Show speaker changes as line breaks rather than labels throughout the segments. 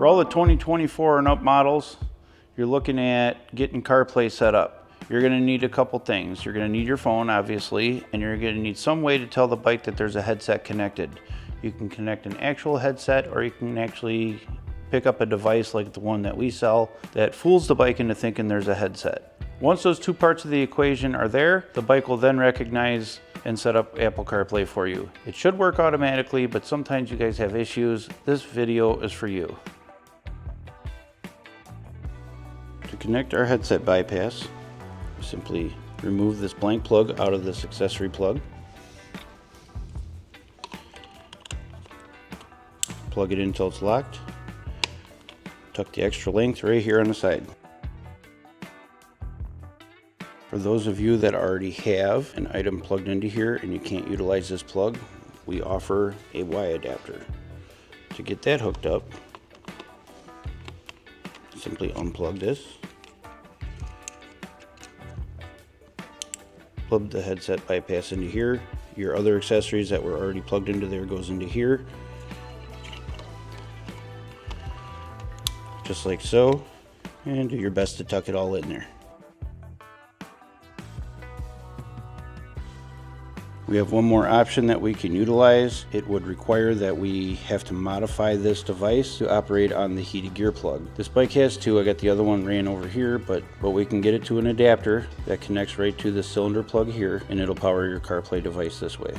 For all the 2024 and up models, you're looking at getting CarPlay set up. You're going to need a couple things. You're going to need your phone, obviously, and you're going to need some way to tell the bike that there's a headset connected. You can connect an actual headset, or you can actually pick up a device like the one that we sell that fools the bike into thinking there's a headset. Once those two parts of the equation are there, the bike will then recognize and set up Apple CarPlay for you. It should work automatically, but sometimes you guys have issues. This video is for you. To connect our headset bypass, simply remove this blank plug out of this accessory plug. Plug it in until it's locked. Tuck the extra length right here on the side. For those of you that already have an item plugged into here and you can't utilize this plug, we offer a Y adapter. To get that hooked up, simply unplug this. Plug the headset bypass into here. Your other accessories that were already plugged into there goes into here. Just like so. And do your best to tuck it all in there. We have one more option that we can utilize. It would require that we have to modify this device to operate on the heated gear plug. This bike has two. I got the other one ran over here, but we can get it to an adapter that connects right to the cylinder plug here, and it'll power your CarPlay device this way.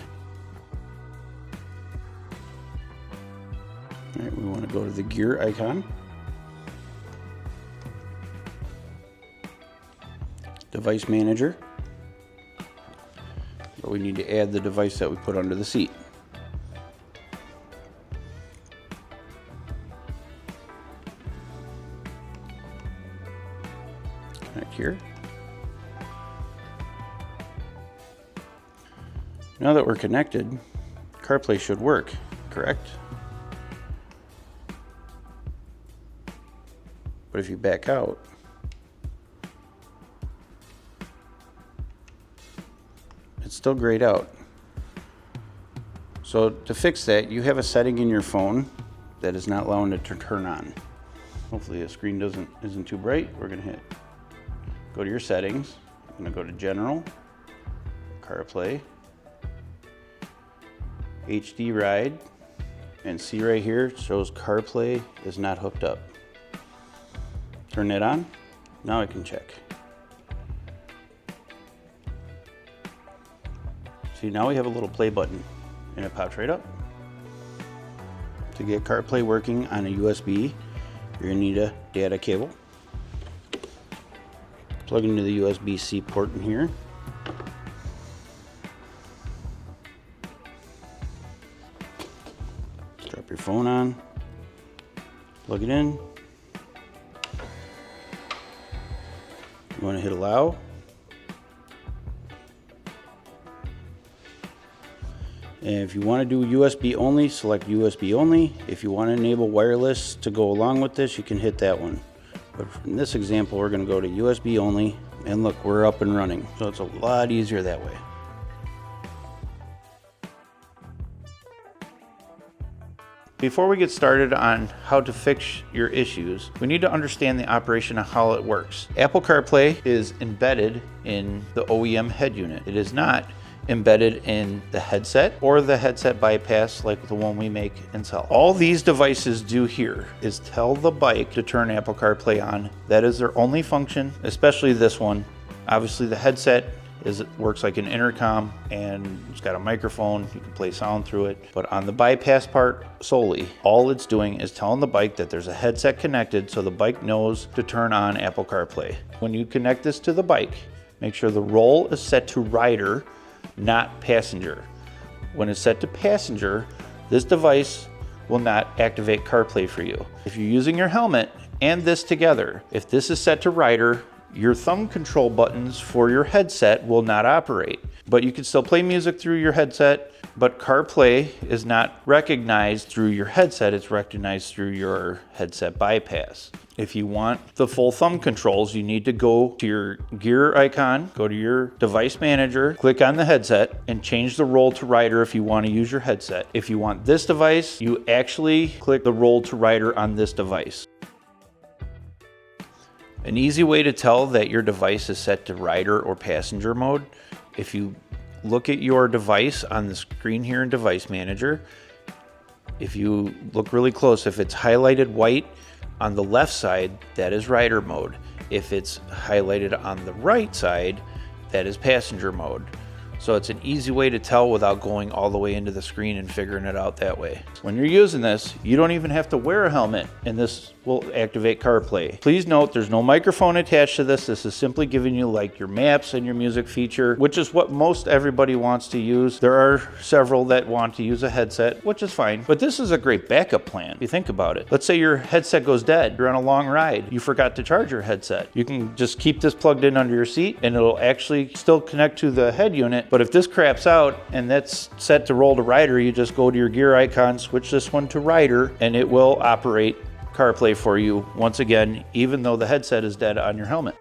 All right, we want to go to the gear icon. Device manager. But we need to add the device that we put under the seat. Connect here. Now that we're connected, CarPlay should work, correct? But if you back out, it's still grayed out. So to fix that, you have a setting in your phone that is not allowing it to turn on. Hopefully the screen isn't too bright. We're gonna go to your settings. I'm gonna go to General, CarPlay, HD Ride, and see right here, it shows CarPlay is not hooked up. Turn it on. Now I can check. See, now we have a little play button and it pops right up. To get CarPlay working on a USB, you're gonna need a data cable. Plug into the USB-C port in here. Drop your phone on, plug it in. You wanna hit allow. And if you want to do USB only, select USB only. If you want to enable wireless to go along with this, you can hit that one. But in this example, we're going to go to USB only, and look, we're up and running. So it's a lot easier that way. Before we get started on how to fix your issues, we need to understand the operation of how it works. Apple CarPlay is embedded in the OEM head unit. It is not embedded in the headset or the headset bypass like the one we make and sell. All these devices do here is tell the bike to turn Apple CarPlay on. That is their only function, especially this one. Obviously the headset works like an intercom and it's got a microphone, you can play sound through it. But on the bypass part solely, all it's doing is telling the bike that there's a headset connected so the bike knows to turn on Apple CarPlay. When you connect this to the bike, make sure the roll is set to rider, not passenger. When it's set to passenger, this device will not activate CarPlay for you. If you're using your helmet and this together, if this is set to rider, your thumb control buttons for your headset will not operate. But you can still play music through your headset, but CarPlay is not recognized through your headset, it's recognized through your headset bypass. If you want the full thumb controls, you need to go to your gear icon, go to your device manager, click on the headset, and change the roll to rider if you want to use your headset. If you want this device, you actually click the roll to rider on this device. An easy way to tell that your device is set to rider or passenger mode, if you look at your device on the screen here in Device Manager, if you look really close, if it's highlighted white on the left side, that is rider mode. If it's highlighted on the right side, that is passenger mode. So it's an easy way to tell without going all the way into the screen and figuring it out that way. When you're using this, you don't even have to wear a helmet, and this will activate CarPlay. Please note there's no microphone attached to this. This is simply giving you like your maps and your music feature, which is what most everybody wants to use. There are several that want to use a headset, which is fine, but this is a great backup plan if you think about it. Let's say your headset goes dead, you're on a long ride, you forgot to charge your headset. You can just keep this plugged in under your seat and it'll actually still connect to the head unit. But if this craps out and that's set to roll to rider, you just go to your gear icon, switch this one to rider, and it will operate CarPlay for you once again, even though the headset is dead on your helmet.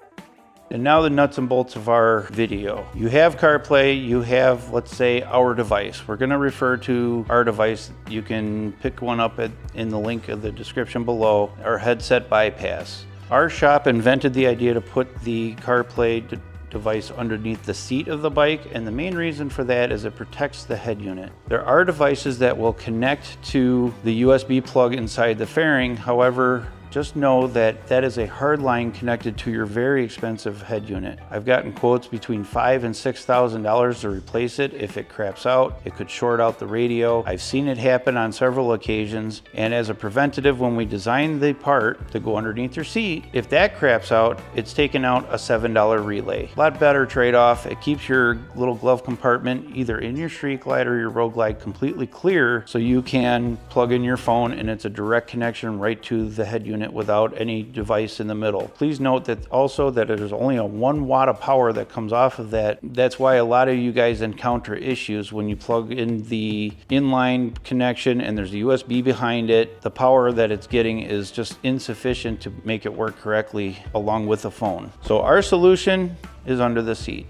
And now the nuts and bolts of our video. You have CarPlay, you have, let's say, our device. We're gonna refer to our device. You can pick one up in the link of the description below, our headset bypass. Our shop invented the idea to put the CarPlay device underneath the seat of the bike, and the main reason for that is it protects the head unit. There are devices that will connect to the USB plug inside the fairing. However, just know that that is a hard line connected to your very expensive head unit. I've gotten quotes between $5,000 and $6,000 to replace it if it craps out. It could short out the radio. I've seen it happen on several occasions, and as a preventative, when we designed the part to go underneath your seat, if that craps out, it's taken out a $7 relay. A lot better trade-off. It keeps your little glove compartment either in your Street Glide or your Road Glide completely clear, so you can plug in your phone and it's a direct connection right to the head unit without any device in the middle. Please note that also that there's only a 1 watt of power that comes off of that. That's why a lot of you guys encounter issues when you plug in the inline connection and there's a USB behind it. The power that it's getting is just insufficient to make it work correctly along with the phone. So our solution is under the seat.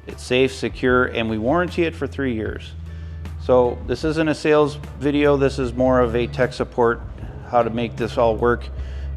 It's safe, secure, and we warranty it for 3 years. So this isn't a sales video, this is more of a tech support, how to make this all work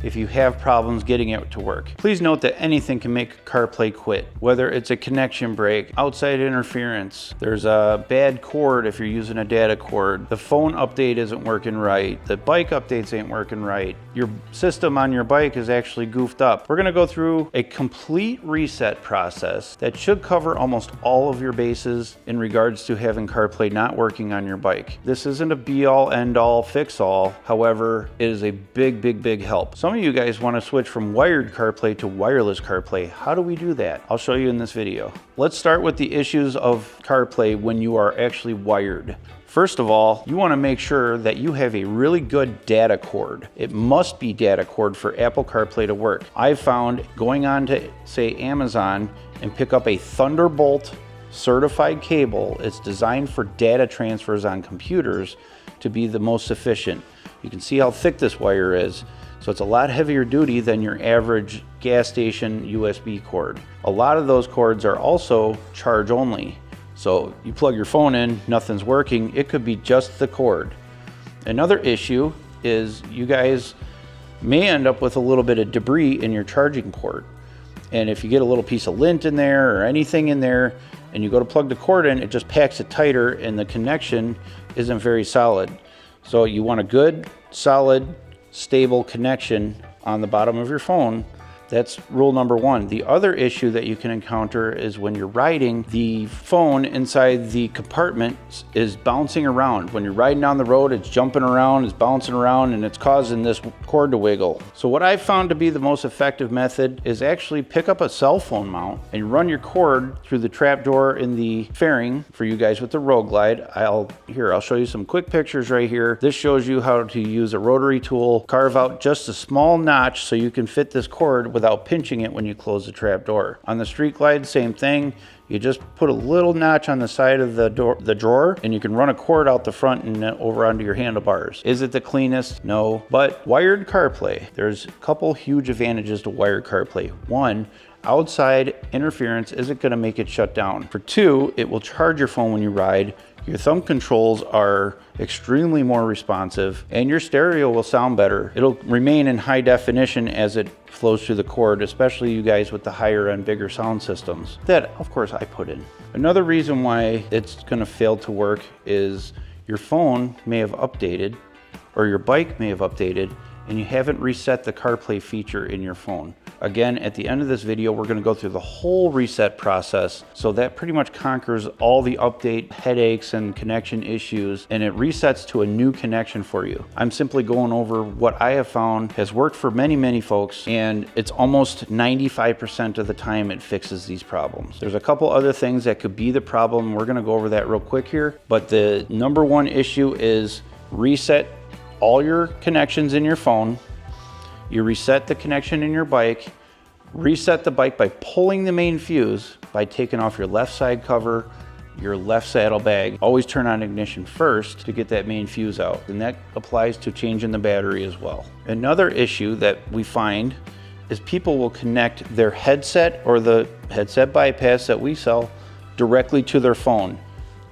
if you have problems getting it to work. Please note that anything can make CarPlay quit, whether it's a connection break, outside interference, there's a bad cord if you're using a data cord, the phone update isn't working right, the bike updates ain't working right, your system on your bike is actually goofed up. We're gonna go through a complete reset process that should cover almost all of your bases in regards to having CarPlay not working on your bike. This isn't a be-all, end-all, fix-all. However, it is a big help. Some of you guys want to switch from wired CarPlay to wireless CarPlay. How do we do that? I'll show you in this video. Let's start with the issues of CarPlay when you are actually wired. First of all, you want to make sure that you have a really good data cord. It must be data cord for Apple CarPlay to work. I've found going on to, say, Amazon and pick up a Thunderbolt certified cable. It's designed for data transfers on computers to be the most sufficient. You can see how thick this wire is. So it's a lot heavier duty than your average gas station USB cord. A lot of those cords are also charge only. So you plug your phone in, nothing's working, it could be just the cord. Another issue is you guys may end up with a little bit of debris in your charging cord. And if you get a little piece of lint in there or anything in there and you go to plug the cord in, it just packs it tighter and the connection isn't very solid. So you want a good, solid, stable connection on the bottom of your phone. That's rule number one. The other issue that you can encounter is when you're riding, the phone inside the compartment is bouncing around. When you're riding down the road, it's jumping around, it's bouncing around, and it's causing this cord to wiggle. So what I've found to be the most effective method is actually pick up a cell phone mount and run your cord through the trap door in the fairing for you guys with the Road Glide. I'll show you some quick pictures right here. This shows you how to use a rotary tool, carve out just a small notch so you can fit this cord without pinching it when you close the trap door. On the Street Glide, same thing. You just put a little notch on the side of the drawer, and you can run a cord out the front and over onto your handlebars. Is it the cleanest? No. But wired CarPlay, there's a couple huge advantages to wired CarPlay. One, outside interference isn't going to make it shut down. For two, it will charge your phone when you ride. Your thumb controls are extremely more responsive, and your stereo will sound better. It'll remain in high definition as it flows through the cord, especially you guys with the higher end, bigger sound systems that, of course, I put in. Another reason why it's going to fail to work is your phone may have updated, or your bike may have updated, and you haven't reset the CarPlay feature in your phone. Again, at the end of this video, we're going to go through the whole reset process. So that pretty much conquers all the update headaches and connection issues, and it resets to a new connection for you. I'm simply going over what I have found has worked for many, many folks, and it's almost 95% of the time it fixes these problems. There's a couple other things that could be the problem. We're going to go over that real quick here, but the number one issue is reset all your connections in your phone. You reset the connection in your bike, reset the bike by pulling the main fuse, by taking off your left side cover, your left saddlebag. Always turn on ignition first to get that main fuse out, and that applies to changing the battery as well. Another issue that we find is people will connect their headset or the headset bypass that we sell directly to their phone.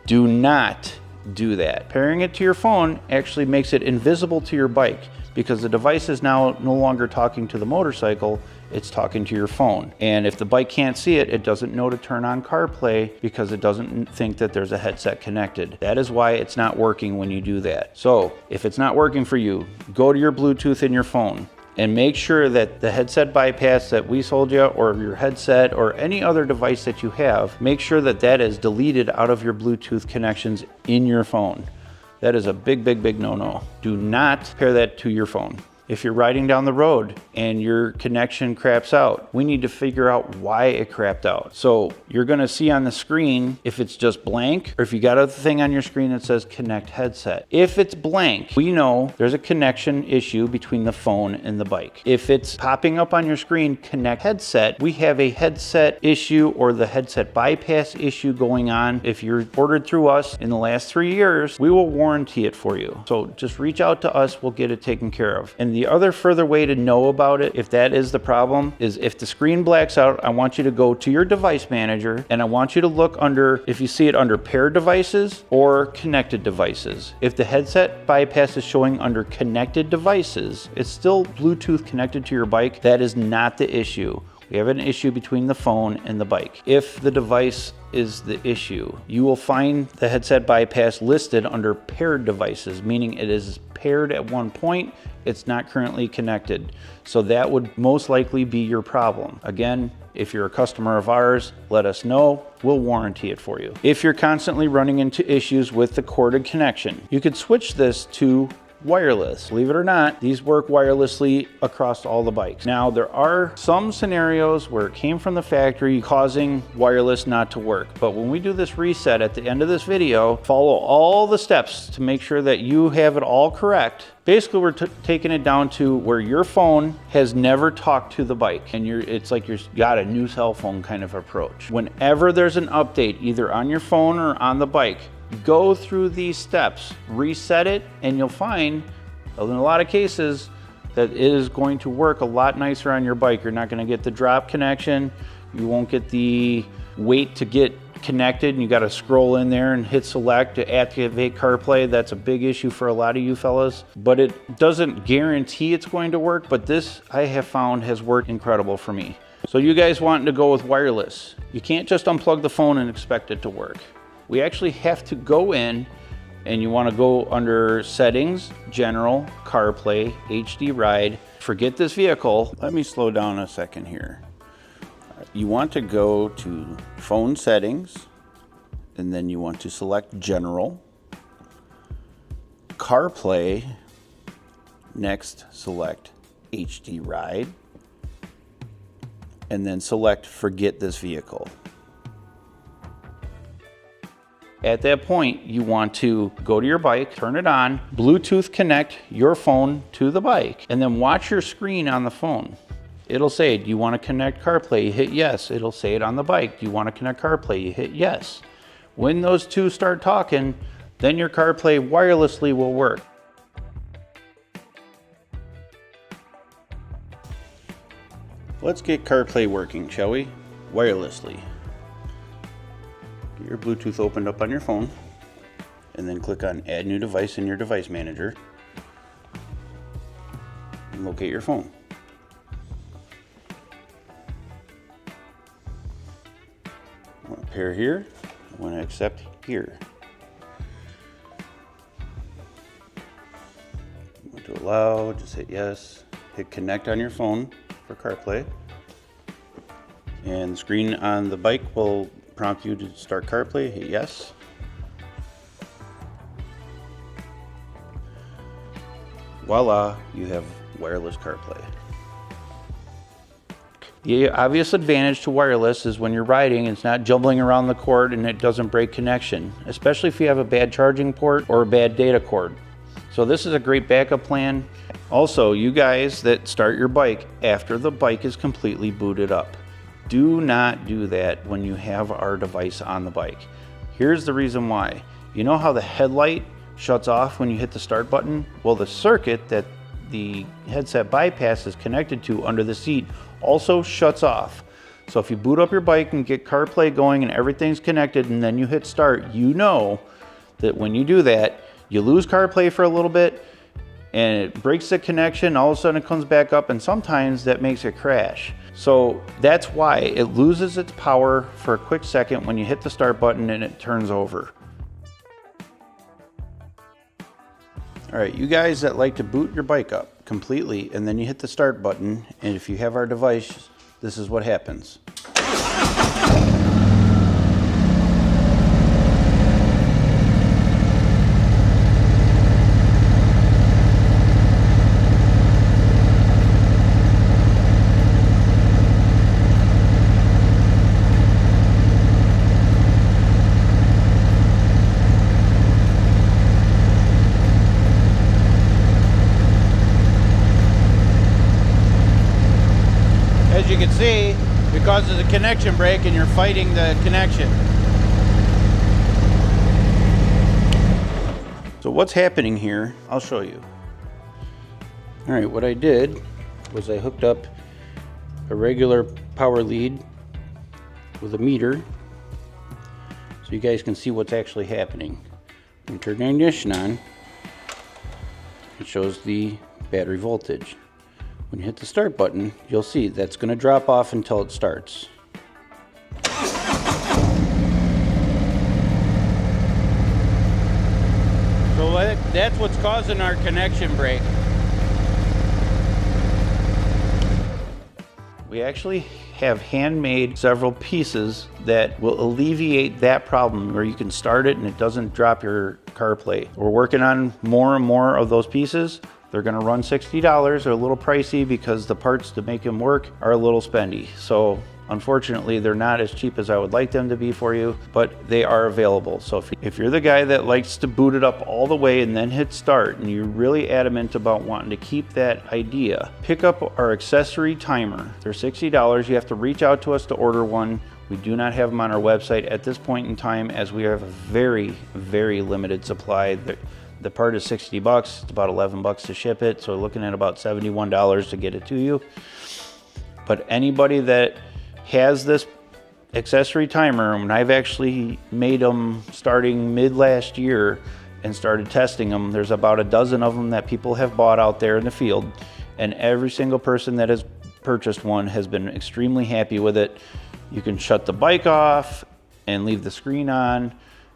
Do not do that. Pairing it to your phone actually makes it invisible to your bike, because the device is now no longer talking to the motorcycle, it's talking to your phone. And if the bike can't see it, it doesn't know to turn on CarPlay because it doesn't think that there's a headset connected. That is why it's not working when you do that. So if it's not working for you, go to your Bluetooth in your phone and make sure that the headset bypass that we sold you, or your headset, or any other device that you have, make sure that that is deleted out of your Bluetooth connections in your phone. That is a big, big, big no-no. Do not pair that to your phone. If you're riding down the road and your connection craps out, we need to figure out why it crapped out. So you're gonna see on the screen if it's just blank, or if you got a thing on your screen that says connect headset. If it's blank, we know there's a connection issue between the phone and the bike. If it's popping up on your screen, connect headset, we have a headset issue or the headset bypass issue going on. If you're ordered through us in the last 3 years, we will warranty it for you. So just reach out to us, we'll get it taken care of. And the other further way to know about it, if that is the problem, is if the screen blacks out, I want you to go to your device manager, and I want you to look under, if you see it under paired devices or connected devices. If the headset bypass is showing under connected devices, it's still Bluetooth connected to your bike. That is not the issue. We have an issue between the phone and the bike. If the device is the issue, you will find the headset bypass listed under paired devices, meaning it is paired at one point, it's not currently connected. So that would most likely be your problem. Again, if you're a customer of ours, let us know, we'll warranty it for you. If you're constantly running into issues with the corded connection, you could switch this to wireless. Believe it or not, these work wirelessly across all the bikes. Now, there are some scenarios where it came from the factory causing wireless not to work. But when we do this reset at the end of this video, follow all the steps to make sure that you have it all correct. Basically, we're taking it down to where your phone has never talked to the bike, and it's like you've got a new cell phone kind of approach. Whenever there's an update, either on your phone or on the bike, go through these steps, reset it, and you'll find in a lot of cases that it is going to work a lot nicer on your bike. You're not going to get the drop connection. You won't get the wait to get connected, and you got to scroll in there and hit select to activate CarPlay. That's a big issue for a lot of you fellas, but it doesn't guarantee it's going to work. But this, I have found, has worked incredible for me. So you guys wanting to go with wireless, you can't just unplug the phone and expect it to work. We actually have to go in, and you want to go under settings, general, CarPlay, HD ride. Forget this vehicle. Let me slow down a second here. You want to go to phone settings, and then you want to select general, CarPlay, next select HD ride, and then select forget this vehicle. At that point, you want to go to your bike, turn it on, Bluetooth connect your phone to the bike, and then watch your screen on the phone. it'll say, do you want to connect CarPlay? You hit yes. It'll say it on the bike. Do you want to connect CarPlay? You hit yes. When those two start talking, then your CarPlay wirelessly will work. Let's get CarPlay working, shall we? Wirelessly. Get your Bluetooth opened up on your phone, and then click on Add New Device in your device manager. And locate your phone. I want to pair here. I want to accept here. I want to allow, just hit yes. Hit connect on your phone for CarPlay. And the screen on the bike will prompt you to start CarPlay. Hit yes. Voila, you have wireless CarPlay. The obvious advantage to wireless is when you're riding, it's not jumbling around the cord and it doesn't break connection, especially if you have a bad charging port or a bad data cord. So this is a great backup plan. Also, you guys that start your bike after the bike is completely booted up, do not do that when you have our device on the bike. Here's the reason why. You know how the headlight shuts off when you hit the start button? Well, the circuit that the headset bypass is connected to under the seat also shuts off. So if you boot up your bike and get CarPlay going and everything's connected and then you hit start, you know that when you do that, you lose CarPlay for a little bit and it breaks the connection, all of a sudden it comes back up, and sometimes that makes it crash. So that's why it loses its power for a quick second when you hit the start button and it turns over. All right, you guys that like to boot your bike up completely and then you hit the start button, and if you have our device, this is what happens. As you can see, it causes a connection break and you're fighting the connection. So what's happening here, I'll show you. All right, what I did was I hooked up a regular power lead with a meter so you guys can see what's actually happening. When you turn the ignition on, it shows the battery voltage. When you hit the start button, you'll see that's going to drop off until it starts. So that's what's causing our connection break. We actually have handmade several pieces that will alleviate that problem, where you can start it and it doesn't drop your CarPlay. We're working on more and more of those pieces. They're going to run $60. They're a little pricey because the parts to make them work are a little spendy. So unfortunately, they're not as cheap as I would like them to be for you, but they are available. So if you're the guy that likes to boot it up all the way and then hit start, and you're really adamant about wanting to keep that idea, pick up our accessory timer. They're $60. You have to reach out to us to order one. We do not have them on our website at this point in time, as we have a very, very limited supply. The part is $60. It's about $11 to ship it, so we're looking at about $71 to get it to you. But anybody that has this accessory timer, and I've actually made them starting mid last year and started testing them. There's about a dozen of them that people have bought out there in the field, and every single person that has purchased one has been extremely happy with it. You can shut the bike off and leave the screen on,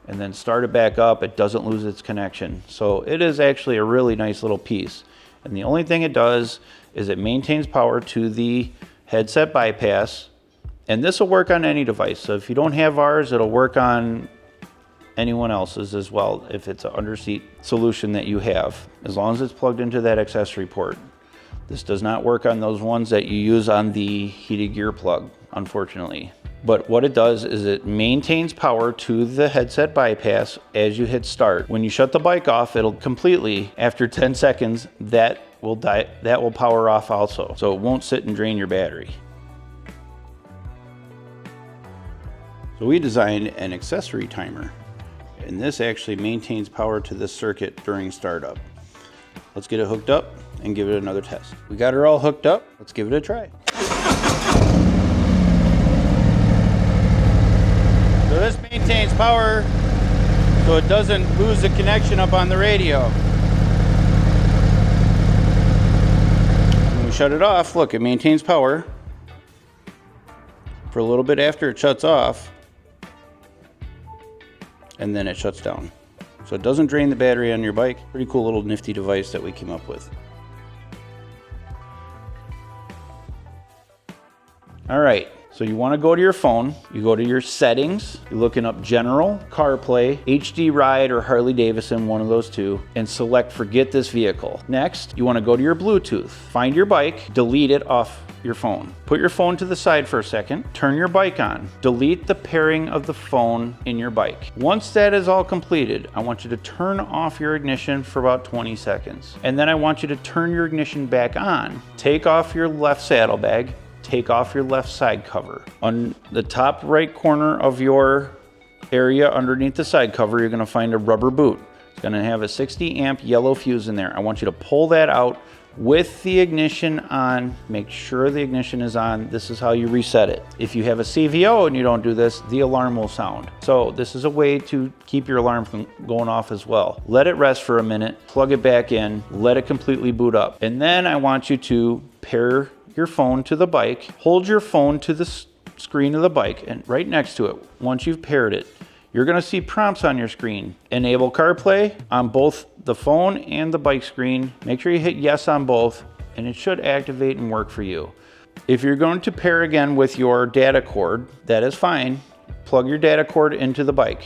and then start it back up. It doesn't lose its connection. So it is actually a really nice little piece. And the only thing it does is it maintains power to the headset bypass. And this will work on any device. So if you don't have ours, it'll work on anyone else's as well, if it's an underseat solution that you have, as long as it's plugged into that accessory port. This does not work on those ones that you use on the heated gear plug, unfortunately. but what it does is it maintains power to the headset bypass as you hit start. When you shut the bike off, it'll completely, after 10 seconds, that will power off also. So it won't sit and drain your battery. So we designed an accessory timer, and this actually maintains power to this circuit during startup. Let's get it hooked up and give it another test. We got her all hooked up. Let's give it a try. So this maintains power so it doesn't lose the connection up on the radio. When we shut it off, look, it maintains power for a little bit after it shuts off, and then it shuts down. So it doesn't drain the battery on your bike. Pretty cool little nifty device that we came up with. All right, so you want to go to your phone, you go to your settings, you're looking up General, CarPlay, HD Ride, or Harley Davidson, one of those two, and select Forget This Vehicle. Next, you want to go to your Bluetooth, find your bike, delete it off your phone. Put your phone to the side for a second, turn your bike on, delete the pairing of the phone in your bike. Once that is all completed, I want you to turn off your ignition for about 20 seconds. And then I want you to turn your ignition back on. Take off your left saddlebag, take off your left side cover. On the top right corner of your area underneath the side cover, you're gonna find a rubber boot. It's gonna have a 60 amp yellow fuse in there. I want you to pull that out with the ignition on. Make sure the ignition is on. This is how you reset it. If you have a CVO and you don't do this, the alarm will sound. So this is a way to keep your alarm from going off as well. Let it rest for a minute, plug it back in, let it completely boot up. And then I want you to pair your phone to the bike. Hold your phone to the screen of the bike and right next to it. Once you've paired it, you're gonna see prompts on your screen. Enable CarPlay on both the phone and the bike screen. Make sure you hit yes on both and it should activate and work for you. If you're going to pair again with your data cord, that is fine. Plug your data cord into the bike.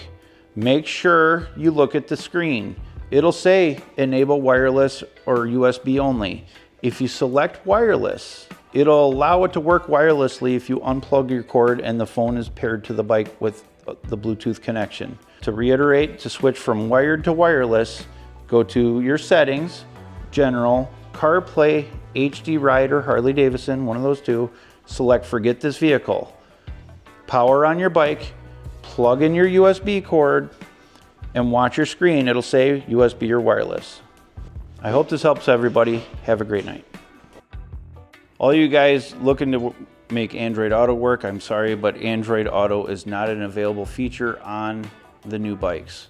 Make sure you look at the screen. It'll say enable wireless or USB only. If you select wireless, it'll allow it to work wirelessly if you unplug your cord and the phone is paired to the bike with the Bluetooth connection. To reiterate, to switch from wired to wireless, go to your settings, General, CarPlay, HD Ride, or Harley Davidson, one of those two, select Forget This Vehicle. Power on your bike, plug in your USB cord, and watch your screen. It'll say USB or wireless. I hope this helps everybody. Have a great night. All you guys looking to make Android Auto work, I'm sorry, but Android Auto is not an available feature on the new bikes.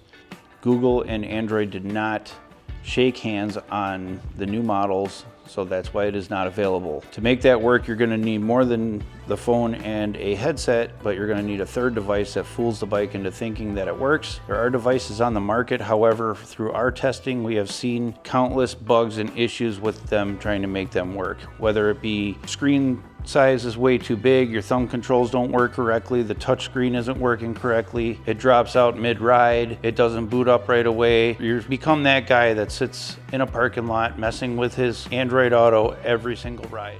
Google and Android did not shake hands on the new models, so that's why it is not available. To make that work, you're gonna need more than the phone and a headset, but you're gonna need a third device that fools the bike into thinking that it works. There are devices on the market, however, through our testing, we have seen countless bugs and issues with them trying to make them work. Whether it be screen size is way too big, your thumb controls don't work correctly, the touch screen isn't working correctly, it drops out mid-ride, it doesn't boot up right away. You've become that guy that sits in a parking lot messing with his Android Auto every single ride.